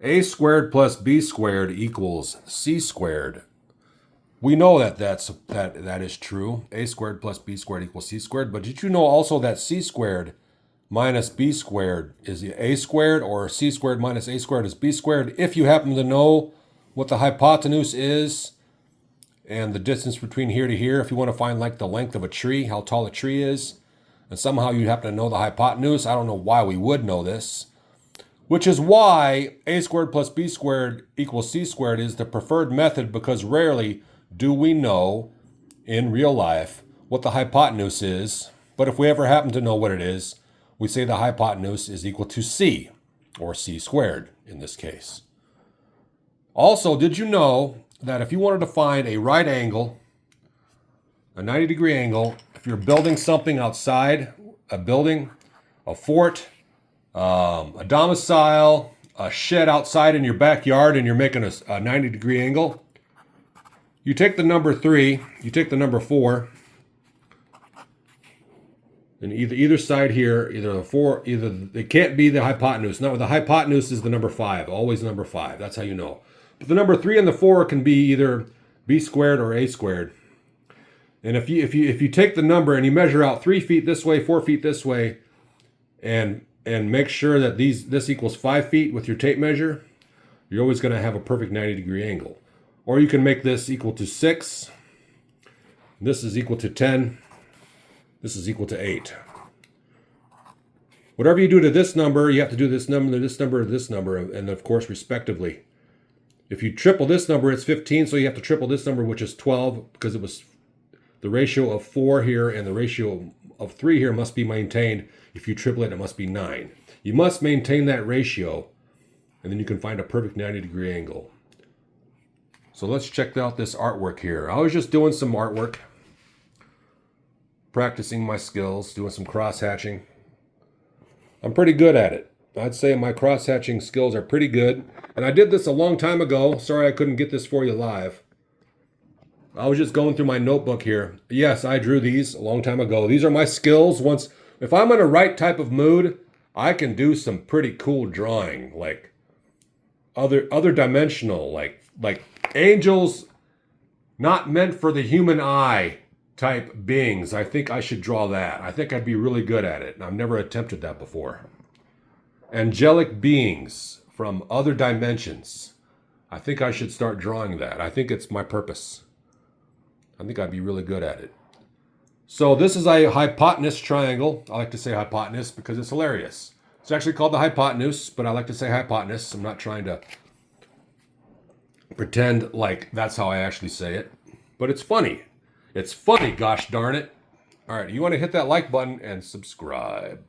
A squared plus B squared equals C squared. We know that that is true. A squared plus B squared equals C squared. But did you know also that C squared minus B squared is A squared, or C squared minus A squared is B squared? If you happen to know what the hypotenuse is and the distance between here to here, if you want to find like the length of a tree, how tall a tree is, and somehow you happen to know the hypotenuse, I don't know why we would know this, which is why A squared plus B squared equals C squared is the preferred method, because rarely do we know in real life what the hypotenuse is. But if we ever happen to know what it is, we say the hypotenuse is equal to C, or C squared in this case. Also, did you know that if you wanted to find a right angle, a 90-degree angle, if you're building something outside, a building, a fort, a domicile, a shed outside in your backyard, and you're making a 90-degree angle, you take the number 3, you take the number 4, and either side here, it can't be the hypotenuse. No, the hypotenuse is the number 5, always number 5. That's how you know. But the number 3 and the 4 can be either B squared or A squared. And if you take the number and you measure out 3 feet this way, 4 feet this way, and make sure that this equals 5 feet with your tape measure, you're always going to have a perfect 90-degree angle. Or you can make this equal to 6. This is equal to 10. This is equal to 8. Whatever you do to this number, you have to do this number, this number, this number, and of course, respectively. If you triple this number, it's 15, so you have to triple this number, which is 12, because it was the ratio of 4 here and the ratio of 3 here must be maintained. If you triple it, it must be 9. You must maintain that ratio, and then you can find a perfect 90-degree angle. So let's check out this artwork here. I was just doing some artwork, practicing my skills, doing some cross-hatching. I'm pretty good at it. I'd say my cross-hatching skills are pretty good. And I did this a long time ago. Sorry I couldn't get this for you live. I was just going through my notebook here. Yes, I drew these a long time ago. These are my skills. If I'm in a right type of mood, I can do some pretty cool drawing, like other dimensional, like angels not meant for the human eye type beings. I think I should draw that. I think I'd be really good at it. I've never attempted that before. Angelic beings from other dimensions. I think I should start drawing that. I think it's my purpose. I think I'd be really good at it. So this is a hypotenuse triangle. I like to say hypotenuse because it's hilarious. It's actually called the hypotenuse, but I like to say hypotenuse. I'm not trying to pretend like that's how I actually say it. But it's funny. It's funny, gosh darn it. All right, you want to hit that like button and subscribe.